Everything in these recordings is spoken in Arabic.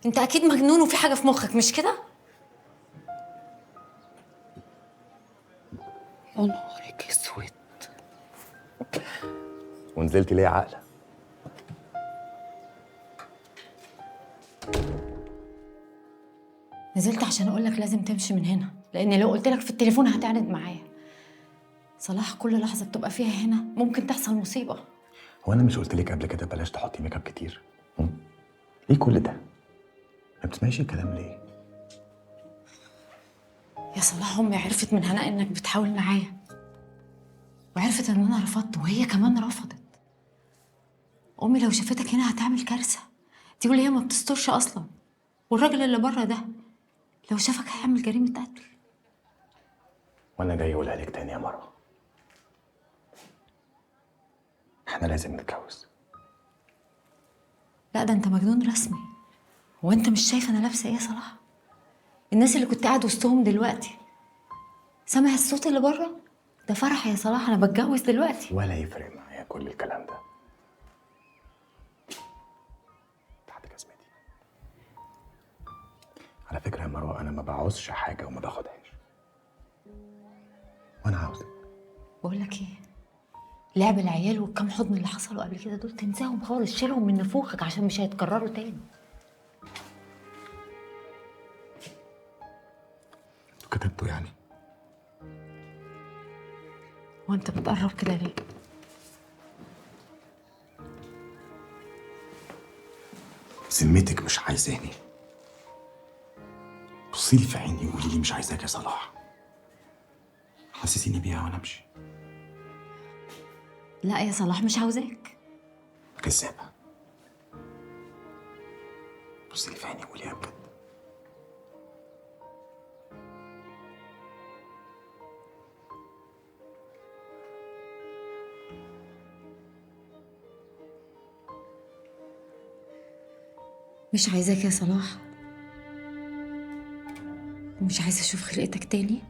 انت اكيد مجنون وفي حاجه في مخك، مش كده؟ يا نهارك اسود. ونزلت ليه عقله؟ نزلت عشان اقول لك لازم تمشي من هنا، لان لو قلت لك في التليفون هتعند معايا. صلاح كل لحظه بتبقى فيها هنا ممكن تحصل مصيبه. هو انا مش قلت لك قبل كده بلاش تحطي ميك اب كتير؟ ليه كل ده؟ ما بتسمعيش الكلام ليه؟ يا صلاح امي عرفت من هنا انك بتحاول معايا، وعرفت ان انا رفضت وهي كمان رفضت. امي لو شافتك هنا هتعمل كارثه، دي واللي هي ما بتسترش اصلا. والراجل اللي بره ده لو شافك هيعمل جريمه قتل. وانا جاي اقولها لك تاني يا مروه، احنا لازم نتجوز. لا ده انت مجنون رسمي. هو انت مش شايف انا لابسه ايه يا صلاح؟ الناس اللي كنت قاعد وسطهم دلوقتي سامع الصوت اللي بره؟ ده فرح يا صلاح، انا بتجوز دلوقتي. ولا يفرق معايا كل الكلام ده. تحت جزمتي. على فكره يا مروه، انا ما بعوزش حاجه وما باخدهاش، وانا عاوزك. بقول لك ايه، لعب العيال والكام حضن اللي حصلوا قبل كده دول تنساهم خالص، شيلهم من نفوخك عشان مش هيتكرروا تاني. انتوا كتبتوا يعني؟ وانت بتقرب كده ليه؟ ذمتك مش عايزاني؟ بصي لي في عيني وقولي لي مش عايزاك يا صلاح. حسسيني بيها وانا امشي. لا يا صلاح مش عاوزاك. كذابه. بصي لي في عيني وقوليها بجد. مش عايزاك يا صلاح، ومش عايزه اشوف خلقتك تاني،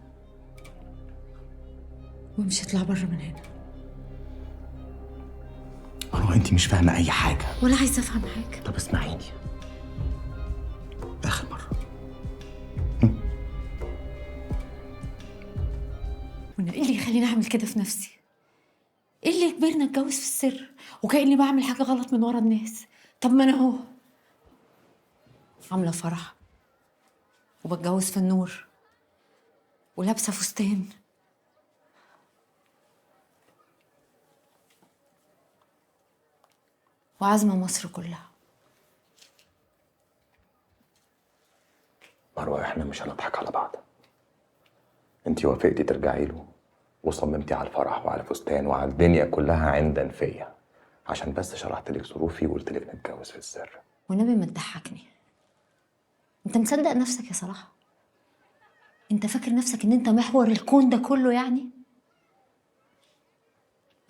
ومش هطلع بره من هنا. مروه انت مش فاهمه اي حاجه. ولا عايزه افهم حاجه. طب اسمعيني اخر مره. وانا ايه اللي يخليني اعمل كده في نفسي؟ ايه اللي يجبرني اتجوز في السر وكأني بعمل حاجه غلط من ورا الناس؟ طب ما انا اهو عامله فرح وبتجوز في النور ولابسه فستان وعازمه مصر كلها. مروه احنا مش هنضحك على بعض. انت وافقتي ترجعي له وصممتي على الفرح وعلى الفستان وعلى الدنيا كلها عندا فيا، عشان بس شرحت لك ظروفي وقلت لك نتجوز في السر. والنبي ما تضحكني. انت مصدق نفسك يا صلاح؟ انت فاكر نفسك ان انت محور الكون ده كله يعني؟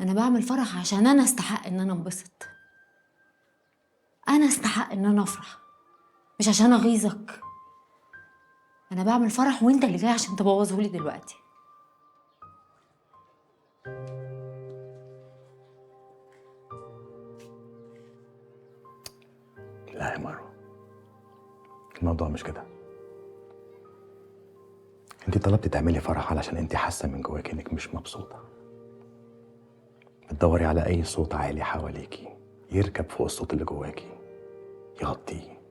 انا بعمل فرح عشان انا استحق ان انا انبسط. انا استحق ان انا افرح، مش عشان اغيظك. انا بعمل فرح وانت اللي جاي عشان تبوظهولي دلوقتي. لا يا مروه، الموضوع مش كده. انت طلبتي تعملي فرح علشان انت حاسه من جواك انك مش مبسوطه، بتدوري على اي صوت عالي حواليكي يركب فوق الصوت اللي جواكي يغطيه،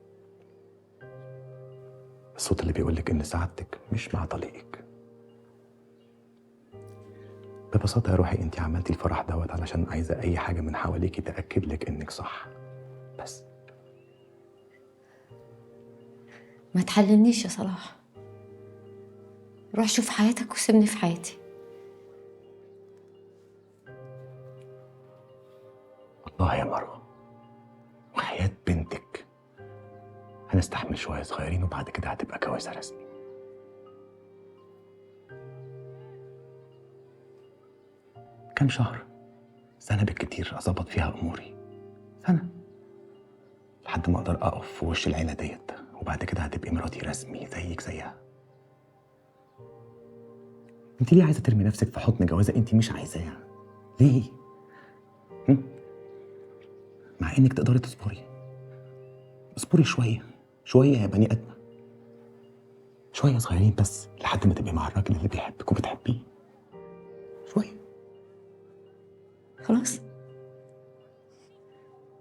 الصوت اللي بيقولك ان سعادتك مش مع طليقك. ببساطه يا روحي، انت عملتي الفرح دوت علشان عايزه اي حاجه من حواليكي تاكد لك انك صح بس. ما تحللنيش يا صلاح، روح شوف حياتك وسيبني في حياتي. والله يا مروه وحياه بنتك هنستحمل شويه صغيرين وبعد كده هتبقى جوازه رسمي. كام شهر، سنه بالكتير اظبط فيها اموري، سنه لحد ما اقدر اقف في وش العيله ديت، وبعد كده هتبقي مراتي رسمي زيك زيها. انت ليه عايزه ترمي نفسك في حضن جوازه انت مش عايزاها؟ ليه؟ مع انك تقدري تصبري، اصبري شويه شويه يا بني ادمه، شويه صغيرين بس لحد ما تبقي مع الراجل اللي بيحبك وبتحبيه. شويه. خلاص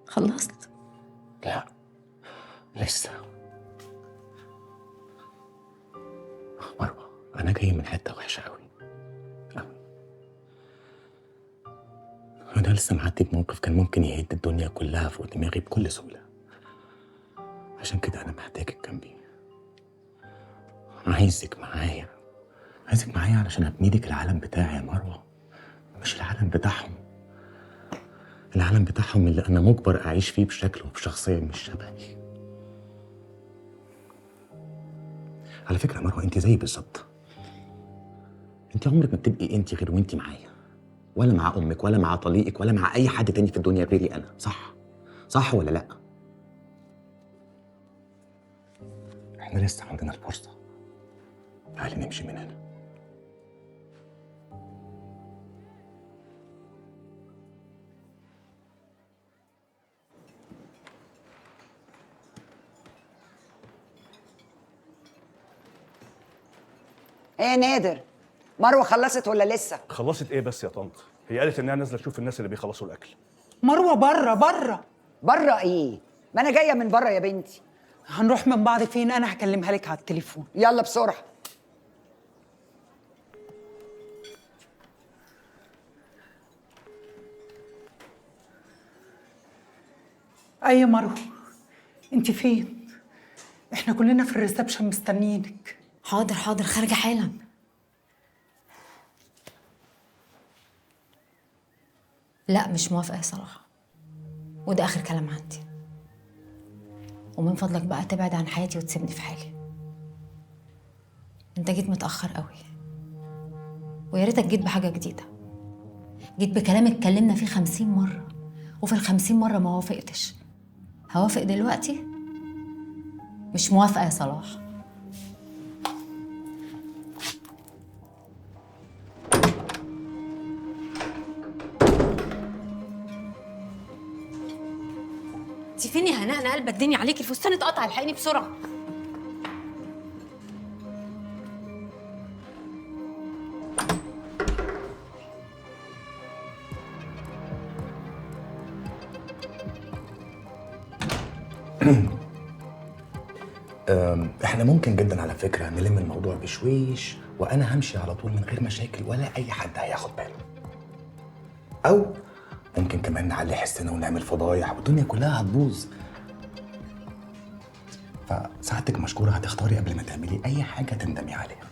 خلصت. لا لسه. مروه انا جاي من حته وحشه قوي قوي. انا لسه معدي بموقف كان ممكن يهد الدنيا كلها فوق دماغي بكل سهوله. عشان كده انا محتاجك جنبي. عايزك معايا، عايزك معايا علشان ابني لك العالم بتاعي يا مروه، مش العالم بتاعهم. العالم بتاعهم اللي انا مجبر اعيش فيه بشكل وبشخصيه مش شبهي. على فكره يا مروه انت زيي بالظبط. انت عمرك ما بتبقي انت غير وانت معايا، ولا مع امك ولا مع طليقك ولا مع اي حد تاني في الدنيا غيري انا. صح؟ صح ولا لا؟ احنا لسه عندنا الفرصه. تعالي نمشي من هنا. ايه يا نادر، مروه خلصت ولا لسه؟ خلصت ايه بس يا طنط؟ هي قالت انها نازله تشوف الناس اللي بيخلصوا الاكل. مروه بره بره. بره ايه؟ ما انا جايه من بره يا بنتي. هنروح من بعض فين؟ انا هكلمها لك على التليفون. يلا بسرعه. اي يا مروه، انت فين؟ احنا كلنا في الريسبشن مستنيينك. حاضر حاضر، خارجه حالا. لا مش موافقه يا صلاح، وده اخر كلام عندي. ومن فضلك بقى تبعد عن حياتي وتسيبني في حالي. انت جيت متاخر قوي، ويا ريتك جيت بحاجه جديده. جيت بكلام اتكلمنا فيه 50 مره، وفي ال50 مره ما وافقتش. هوافق دلوقتي؟ مش موافقه يا صلاح. انت فين يا هناء؟ انا قلب الدنيا عليكي، الفستان اتقطع، الحقيني بسرعه. احنا ممكن جدا على فكره نلم الموضوع بشويش، وانا همشي على طول من غير مشاكل ولا اي حد هياخد باله. او ممكن كمان نعلي حسنا ونعمل فضايح والدنيا كلها هتبوظ. فساعتك مشكوره هتختاري قبل ما تعملي اي حاجه تندمي عليها.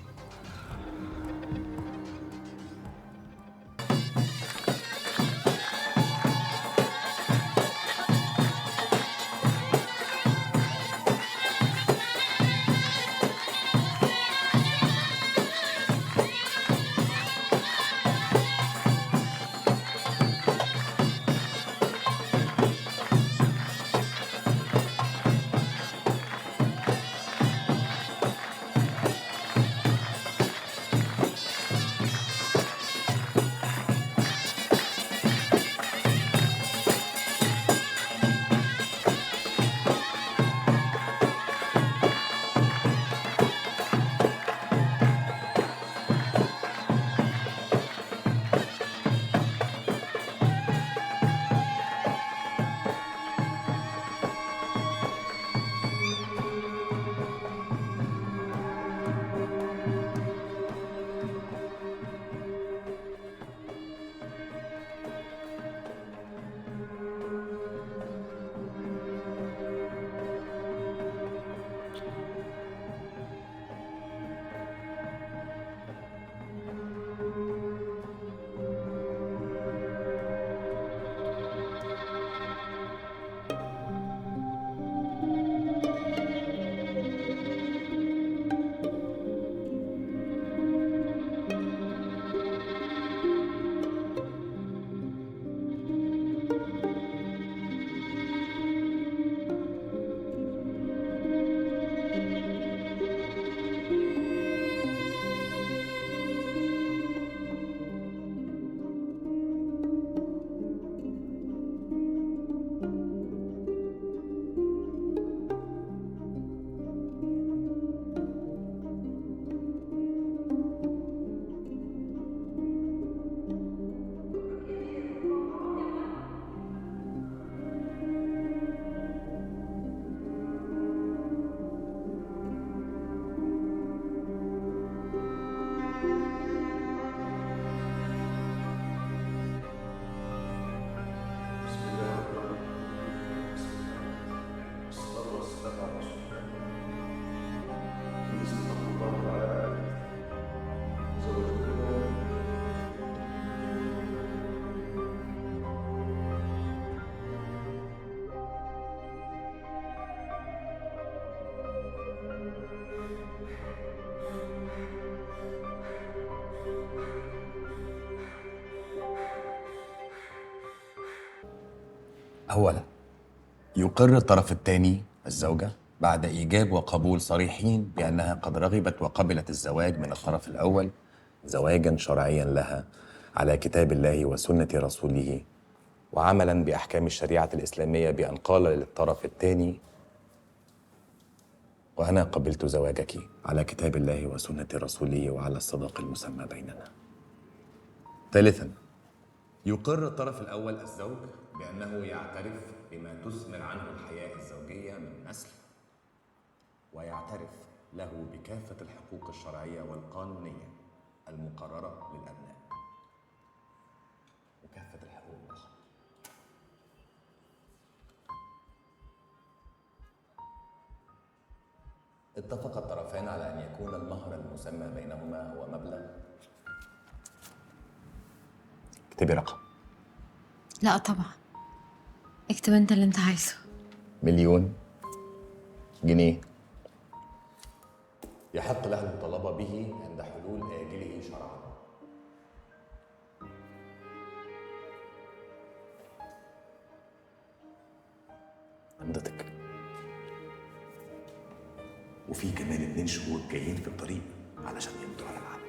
أولا، يقر الطرف الثاني الزوجة بعد إيجاب وقبول صريحين بأنها قد رغبت وقبلت الزواج من الطرف الأول زواجا شرعيا لها على كتاب الله وسنة رسوله، وعملا بأحكام الشريعة الإسلامية، بأن قال للطرف الثاني: وأنا قبلت زواجك على كتاب الله وسنة رسوله وعلى الصداق المسمى بيننا. ثالثا، يقر الطرف الأول الزوج بأنه يعترف بما تثمر عنه الحياة الزوجية من نسل، ويعترف له بكافة الحقوق الشرعية والقانونية المقررة للأبناء وكافة الحقوق الأخرى. اتفق الطرفان على أن يكون المهر المسمى بينهما هو مبلغ، اكتبي رقم، لا طبعا، اكتب انت اللي انت عايزه. 1,000,000 جنيه يحق له الطلب به عند حلول آجله شرعا. عمدتك. وفي كمان 2 شهود جايين في الطريق علشان يمضوا على العقد.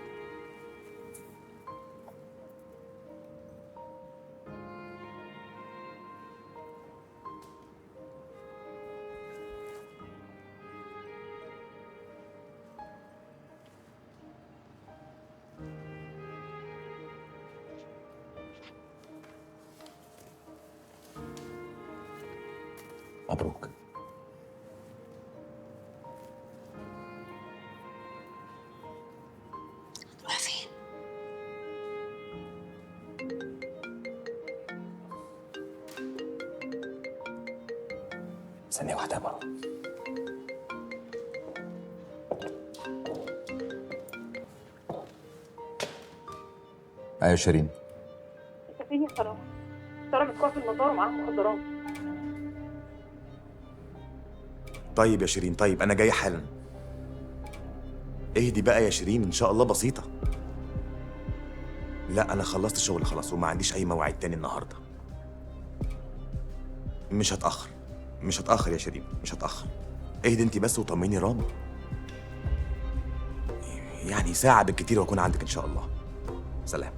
مبروك. هتروح فين؟ ثانية واحدة يا مروة. أيوة شيرين. انت فين يا سلام؟ ساره مسكوها في المطار ومعاها مخدرات. طيب يا شيرين، طيب أنا جاي حالا. اهدي بقى يا شيرين، إن شاء الله بسيطة. لا أنا خلصت شغل خلاص وما عنديش أي مواعيد تاني النهاردة. مش هتأخر، مش هتأخر يا شيرين، مش هتأخر. اهدي أنت بس وطمني رامي. يعني ساعة بالكتير وأكون عندك إن شاء الله. سلام.